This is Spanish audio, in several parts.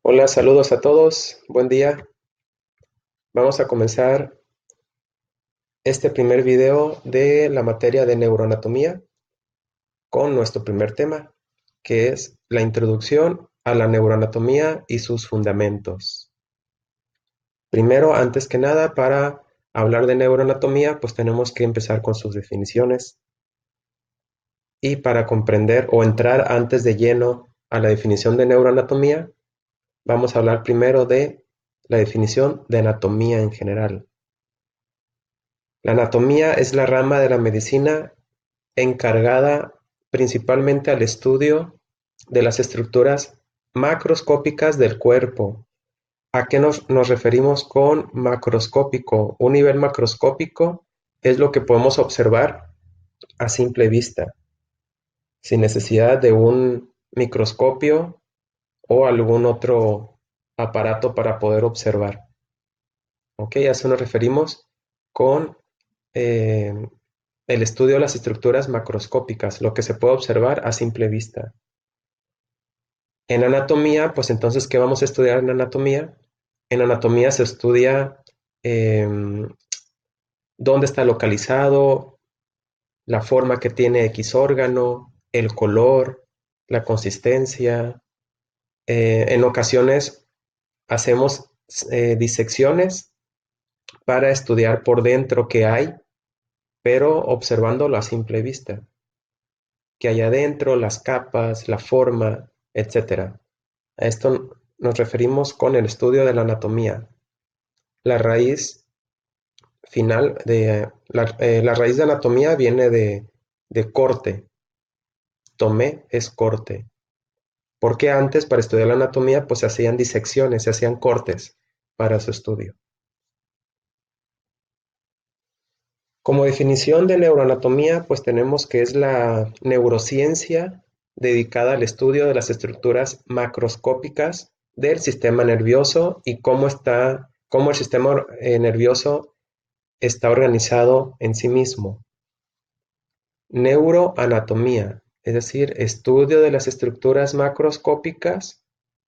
Hola, saludos a todos, buen día. Vamos a comenzar este primer video de la materia de neuroanatomía con nuestro primer tema, que es la introducción a la neuroanatomía y sus fundamentos. Primero, antes que nada, para hablar de neuroanatomía, pues tenemos que empezar con sus definiciones. Y para comprender o entrar antes de lleno a la definición de neuroanatomía, vamos a hablar primero de la definición de anatomía en general. La anatomía es la rama de la medicina encargada principalmente al estudio de las estructuras macroscópicas del cuerpo. ¿A qué nos referimos con macroscópico? Un nivel macroscópico es lo que podemos observar a simple vista, sin necesidad de un microscopio o algún otro aparato para poder observar. ¿Ok? A eso nos referimos con eh, el estudio de las estructuras macroscópicas, lo que se puede observar a simple vista. En anatomía, pues entonces, ¿qué vamos a estudiar en anatomía? En anatomía se estudia eh, dónde está localizado, la forma que tiene X órgano, el color, la consistencia. En ocasiones hacemos disecciones para estudiar por dentro qué hay, pero observándolo a simple vista. Que hay adentro, las capas, la forma, etcétera. A esto nos referimos con el estudio de la anatomía. La raíz final la raíz de anatomía viene de corte. Tomé es corte. Porque antes, para estudiar la anatomía, pues se hacían disecciones, se hacían cortes para su estudio. Como definición de neuroanatomía, pues tenemos que es la neurociencia dedicada al estudio de las estructuras macroscópicas del sistema nervioso y cómo el sistema nervioso está organizado en sí mismo. Neuroanatomía, es decir, estudio de las estructuras macroscópicas,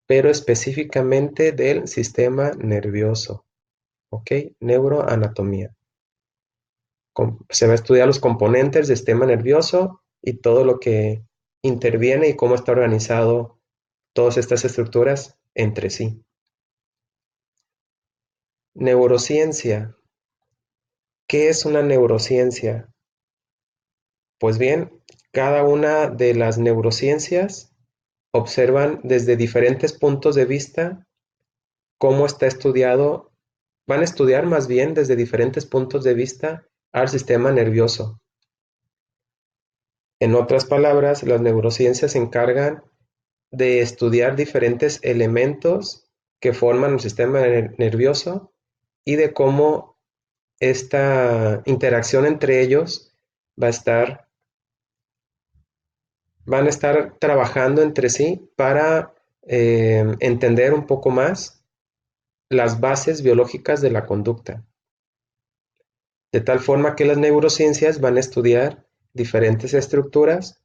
pero específicamente del sistema nervioso. ¿Ok? Neuroanatomía. Se va a estudiar los componentes del sistema nervioso y todo lo que interviene y cómo está organizado todas estas estructuras entre sí. Neurociencia. ¿Qué es una neurociencia? Pues bien, cada una de las neurociencias observan desde diferentes puntos de vista cómo está estudiado, van a estudiar más bien desde diferentes puntos de vista al sistema nervioso. En otras palabras, las neurociencias se encargan de estudiar diferentes elementos que forman el sistema nervioso y de cómo esta interacción entre ellos va a estar, van a estar trabajando entre sí para entender un poco más las bases biológicas de la conducta. De tal forma que las neurociencias van a estudiar diferentes estructuras,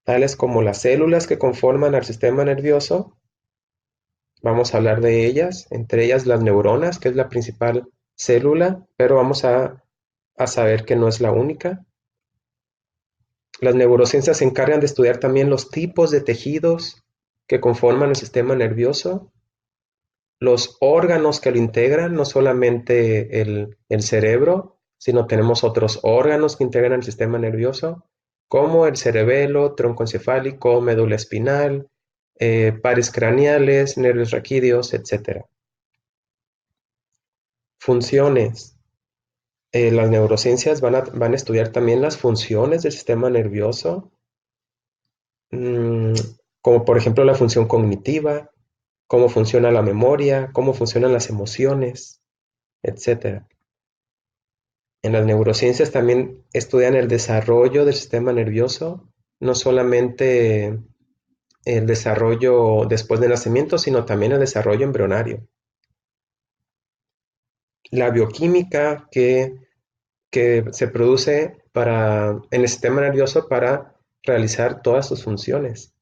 tales como las células que conforman al sistema nervioso. Vamos a hablar de ellas, entre ellas las neuronas, que es la principal célula, pero vamos a saber que no es la única. Las neurociencias se encargan de estudiar también los tipos de tejidos que conforman el sistema nervioso, los órganos que lo integran, no solamente el cerebro, sino tenemos otros órganos que integran el sistema nervioso, como el cerebelo, tronco encefálico, médula espinal, pares craneales, nervios raquídeos, etc. Funciones. Las neurociencias van a estudiar también las funciones del sistema nervioso, mm, como por ejemplo la función cognitiva, cómo funciona la memoria, cómo funcionan las emociones, etc. En las neurociencias también estudian el desarrollo del sistema nervioso, no solamente el desarrollo después del nacimiento, sino también el desarrollo embrionario. La bioquímica que se produce en el sistema nervioso para realizar todas sus funciones.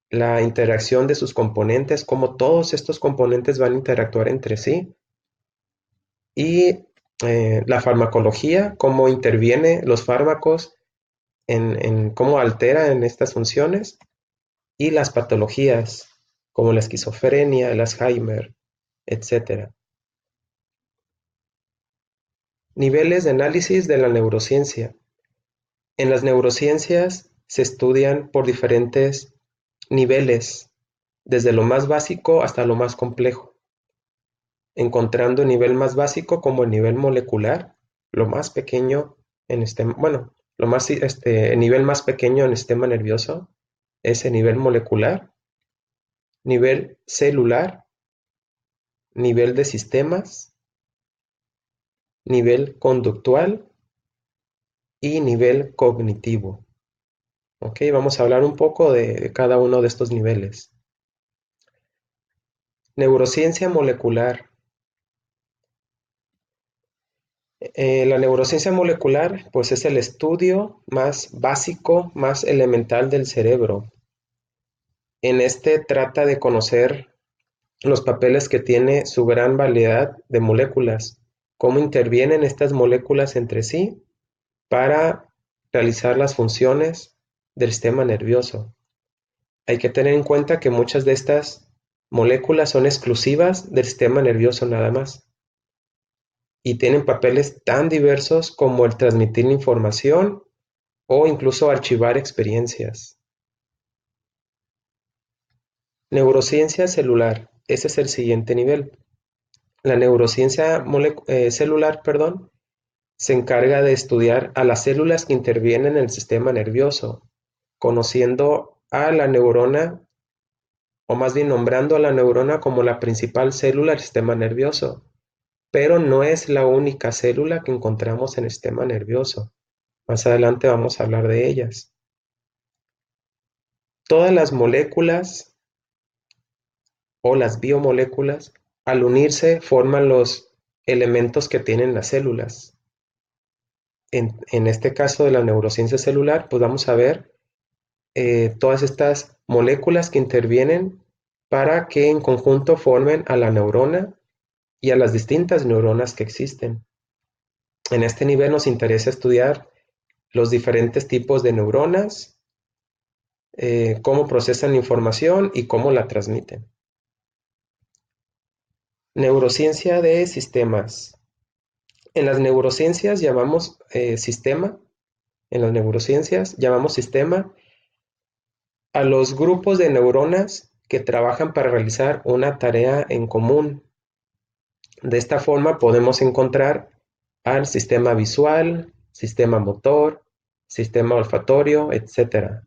la interacción de sus componentes, cómo todos estos componentes van a interactuar entre sí, y la farmacología, cómo interviene los fármacos en cómo alteran estas funciones, y las patologías, como la esquizofrenia, el Alzheimer, etcétera. Niveles de análisis de la neurociencia. En las neurociencias se estudian por diferentes niveles, desde lo más básico hasta lo más complejo, encontrando el nivel más básico como el nivel molecular, lo más pequeño el nivel más pequeño en el sistema nervioso es el nivel molecular, nivel celular, nivel de sistemas, nivel conductual y nivel cognitivo. Ok, vamos a hablar un poco de cada uno de estos niveles. Neurociencia molecular. La neurociencia molecular, pues es el estudio más básico, más elemental del cerebro. En este trata de conocer los papeles que tiene su gran variedad de moléculas, cómo intervienen estas moléculas entre sí para realizar las funciones del sistema nervioso. Hay que tener en cuenta que muchas de estas moléculas son exclusivas del sistema nervioso nada más y tienen papeles tan diversos como el transmitir información o incluso archivar experiencias. Neurociencia celular, ese es el siguiente nivel. La neurociencia celular, se encarga de estudiar a las células que intervienen en el sistema nervioso, conociendo a la neurona, o más bien nombrando a la neurona como la principal célula del sistema nervioso, pero no es la única célula que encontramos en el sistema nervioso. Más adelante vamos a hablar de ellas. Todas las moléculas o las biomoléculas, al unirse, forman los elementos que tienen las células. En este caso de la neurociencia celular, pues vamos a ver todas estas moléculas que intervienen para que en conjunto formen a la neurona y a las distintas neuronas que existen. En este nivel nos interesa estudiar los diferentes tipos de neuronas, cómo procesan información y cómo la transmiten. Neurociencia de sistemas. En las neurociencias llamamos sistema, en las neurociencias llamamos sistema a los grupos de neuronas que trabajan para realizar una tarea en común. De esta forma podemos encontrar al sistema visual, sistema motor, sistema olfatorio, etc.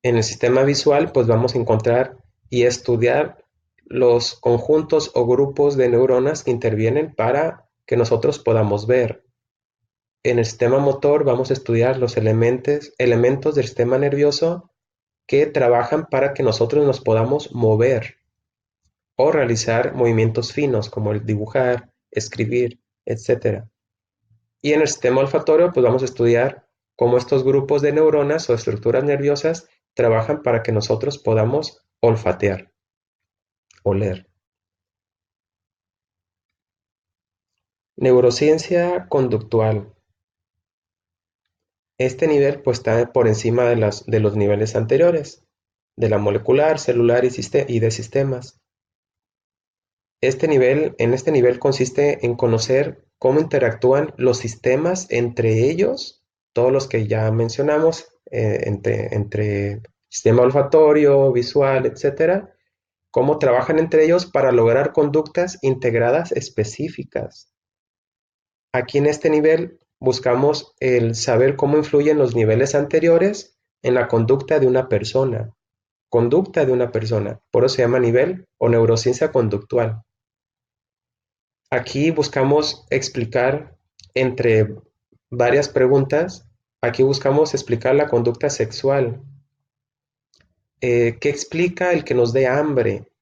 En el sistema visual, pues vamos a encontrar y estudiar los conjuntos o grupos de neuronas que intervienen para que nosotros podamos ver. En el sistema motor vamos a estudiar los elementos del sistema nervioso que trabajan para que nosotros nos podamos mover o realizar movimientos finos como el dibujar, escribir, etc. Y en el sistema olfatorio, pues vamos a estudiar cómo estos grupos de neuronas o estructuras nerviosas trabajan para que nosotros podamos olfatear, oler. Neurociencia conductual. Este nivel pues está por encima de los niveles anteriores, de la molecular, celular y de sistemas. En este nivel consiste en conocer cómo interactúan los sistemas entre ellos, todos los que ya mencionamos, entre sistema olfatorio, visual, etcétera, cómo trabajan entre ellos para lograr conductas integradas específicas. Aquí en este nivel buscamos el saber cómo influyen los niveles anteriores en la conducta de una persona. Conducta de una persona, por eso se llama nivel o neurociencia conductual. Aquí buscamos explicar entre varias preguntas, aquí buscamos explicar la conducta sexual. ¿Qué explica el que nos dé hambre?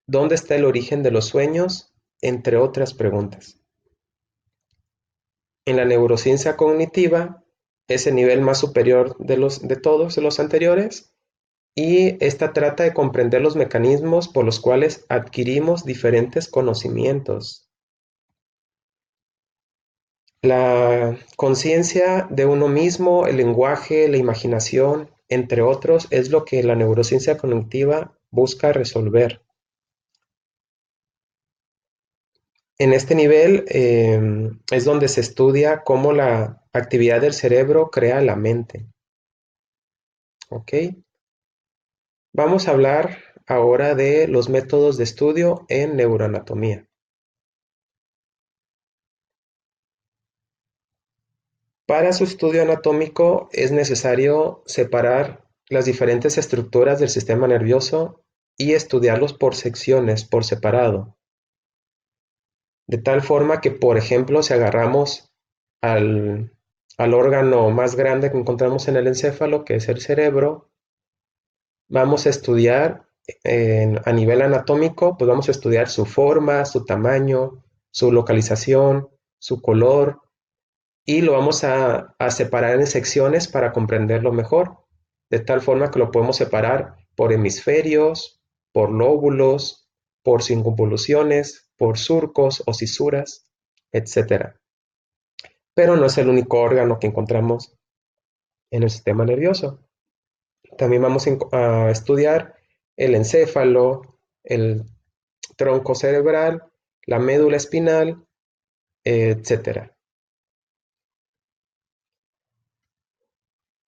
¿Dónde está el origen de los sueños? Entre otras preguntas. En la neurociencia cognitiva es el nivel más superior de todos los anteriores y esta trata de comprender los mecanismos por los cuales adquirimos diferentes conocimientos. La conciencia de uno mismo, el lenguaje, la imaginación, entre otros, es lo que la neurociencia cognitiva busca resolver. En este nivel es donde se estudia cómo la actividad del cerebro crea la mente. ¿Ok? Vamos a hablar ahora de los métodos de estudio en neuroanatomía. Para su estudio anatómico es necesario separar las diferentes estructuras del sistema nervioso y estudiarlos por secciones, por separado. De tal forma que, por ejemplo, si agarramos al órgano más grande que encontramos en el encéfalo, que es el cerebro, vamos a estudiar a nivel anatómico, pues vamos a estudiar su forma, su tamaño, su localización, su color, y lo vamos a separar en secciones para comprenderlo mejor, de tal forma que lo podemos separar por hemisferios, por lóbulos, por circunvoluciones, por surcos o cisuras, etcétera. Pero no es el único órgano que encontramos en el sistema nervioso. También vamos a estudiar el encéfalo, el tronco cerebral, la médula espinal, etcétera.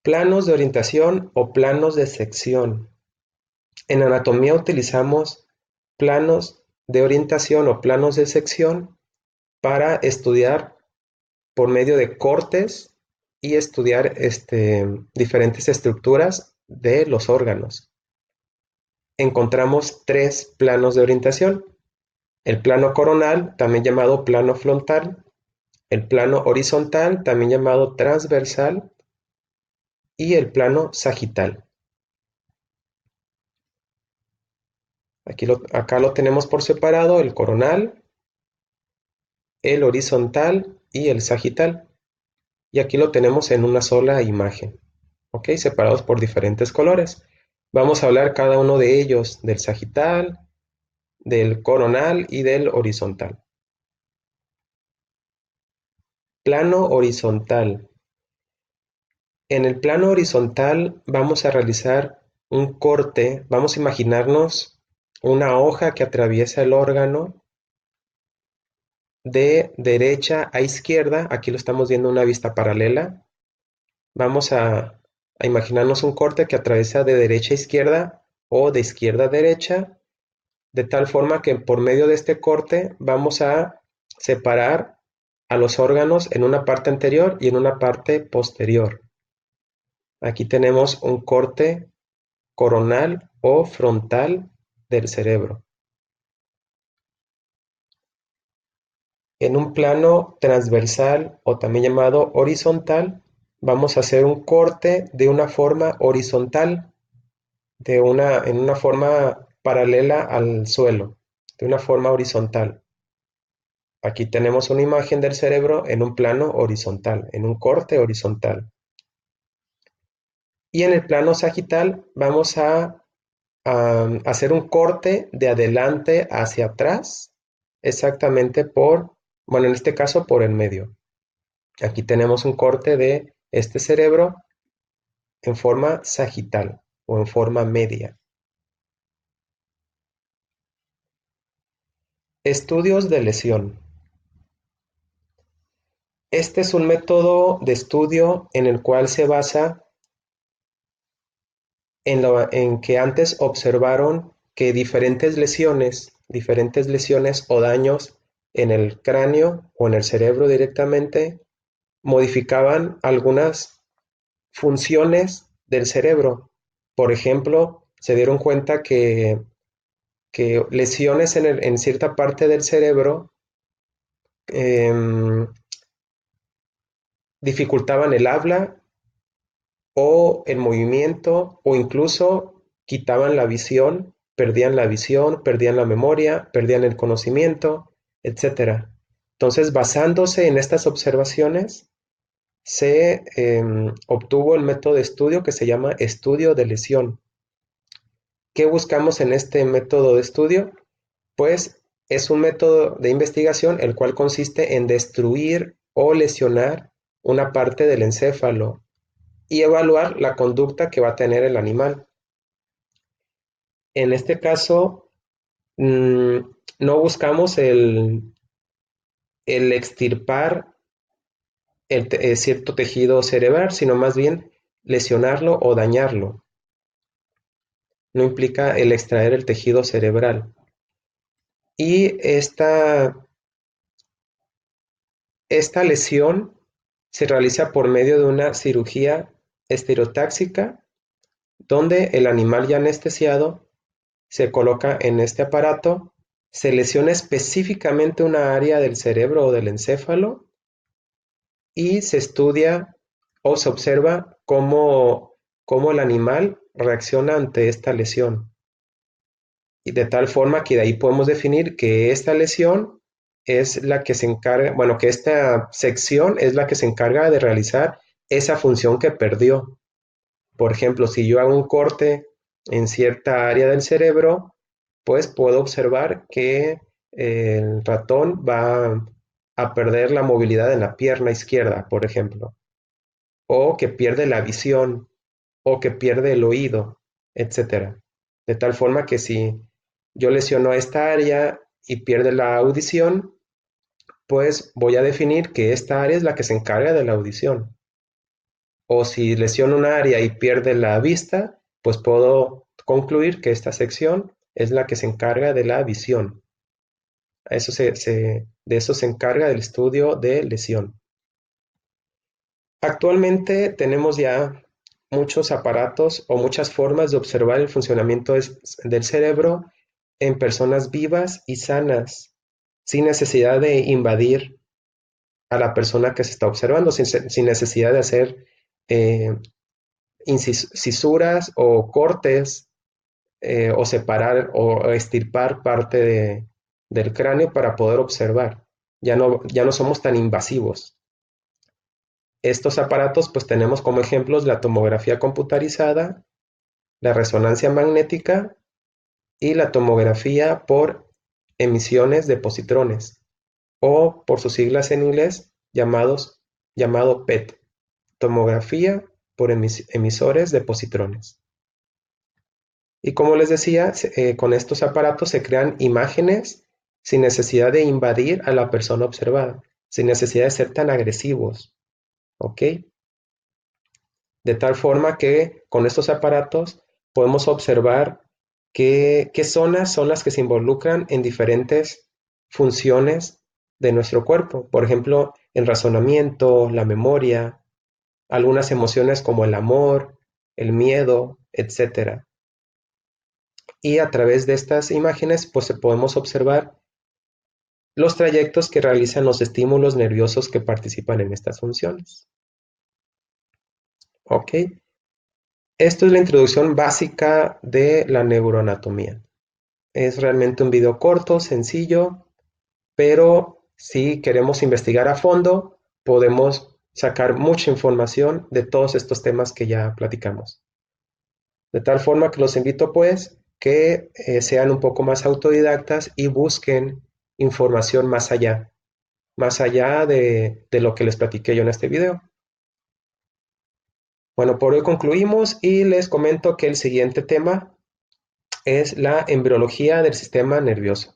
Planos de orientación o planos de sección. En anatomía utilizamos planos de orientación o planos de sección para estudiar por medio de cortes y estudiar diferentes estructuras de los órganos. Encontramos tres planos de orientación: el plano coronal, también llamado plano frontal; el plano horizontal, también llamado transversal; y el plano sagital. Acá lo tenemos por separado: el coronal, el horizontal y el sagital. Y aquí lo tenemos en una sola imagen, ¿ok? Separados por diferentes colores. Vamos a hablar cada uno de ellos, del sagital, del coronal y del horizontal. Plano horizontal. En el plano horizontal vamos a realizar un corte, vamos a imaginarnos una hoja que atraviesa el órgano de derecha a izquierda. Aquí lo estamos viendo en una vista paralela. Vamos a imaginarnos un corte que atraviesa de derecha a izquierda o de izquierda a derecha, de tal forma que por medio de este corte vamos a separar a los órganos en una parte anterior y en una parte posterior. Aquí tenemos un corte coronal o frontal del cerebro. En un plano transversal o también llamado horizontal, vamos a hacer un corte de una forma horizontal, en una forma paralela al suelo, de una forma horizontal. Aquí tenemos una imagen del cerebro en un plano horizontal, en un corte horizontal. Y en el plano sagital vamos a hacer un corte de adelante hacia atrás, exactamente bueno, en este caso por el medio. Aquí tenemos un corte de este cerebro en forma sagital o en forma media. Estudios de lesión. Este es un método de estudio en el cual se basa en que antes observaron que diferentes lesiones o daños en el cráneo o en el cerebro directamente modificaban algunas funciones del cerebro. Por ejemplo, se dieron cuenta que lesiones en cierta parte del cerebro em, dificultaban el habla o el movimiento, o incluso quitaban la visión, perdían la memoria, perdían el conocimiento, etcétera. Entonces, basándose en estas observaciones, se obtuvo el método de estudio que se llama estudio de lesión. ¿Qué buscamos en este método de estudio? Pues es un método de investigación el cual consiste en destruir o lesionar una parte del encéfalo y evaluar la conducta que va a tener el animal. En este caso, no buscamos el extirpar cierto tejido cerebral, sino más bien lesionarlo o dañarlo. No implica el extraer el tejido cerebral. Y esta lesión se realiza por medio de una cirugía estereotáxica, donde el animal ya anestesiado se coloca en este aparato, se lesiona específicamente una área del cerebro o del encéfalo y se estudia o se observa cómo el animal reacciona ante esta lesión. Y de tal forma que de ahí podemos definir que esta lesión es la que se encarga, bueno, que esta sección es la que se encarga de realizar esa función que perdió. Por ejemplo, si yo hago un corte en cierta área del cerebro, pues puedo observar que el ratón va a perder la movilidad en la pierna izquierda, por ejemplo, o que pierde la visión, o que pierde el oído, etcétera. De tal forma que si yo lesiono esta área y pierde la audición, pues voy a definir que esta área es la que se encarga de la audición. O si lesiona un área y pierde la vista, pues puedo concluir que esta sección es la que se encarga de la visión. De eso se encarga el estudio de lesión. Actualmente tenemos ya muchos aparatos o muchas formas de observar el funcionamiento del cerebro en personas vivas y sanas, sin necesidad de invadir a la persona que se está observando, sin necesidad de hacer eh, cisuras o cortes o separar o extirpar parte del cráneo para poder observar. Ya no somos tan invasivos. Estos aparatos pues tenemos como ejemplos la tomografía computarizada, la resonancia magnética y la tomografía por emisiones de positrones o por sus siglas en inglés llamado PET, tomografía por emisores de positrones. Y como les decía, con estos aparatos se crean imágenes sin necesidad de invadir a la persona observada, sin necesidad de ser tan agresivos, ¿ok? De tal forma que con estos aparatos podemos observar qué zonas son las que se involucran en diferentes funciones de nuestro cuerpo. Por ejemplo, el razonamiento, la memoria, algunas emociones como el amor, el miedo, etcétera. Y a través de estas imágenes, pues podemos observar los trayectos que realizan los estímulos nerviosos que participan en estas funciones. ¿Ok? Esto es la introducción básica de la neuroanatomía. Es realmente un video corto, sencillo, pero si queremos investigar a fondo, podemos sacar mucha información de todos estos temas que ya platicamos. De tal forma que los invito pues que sean un poco más autodidactas y busquen información más allá de lo que les platiqué yo en este video. Bueno, por hoy concluimos y les comento que el siguiente tema es la embriología del sistema nervioso.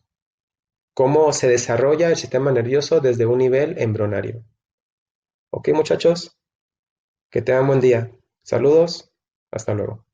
Cómo se desarrolla el sistema nervioso desde un nivel embrionario. Ok, muchachos, que tengan buen día. Saludos, hasta luego.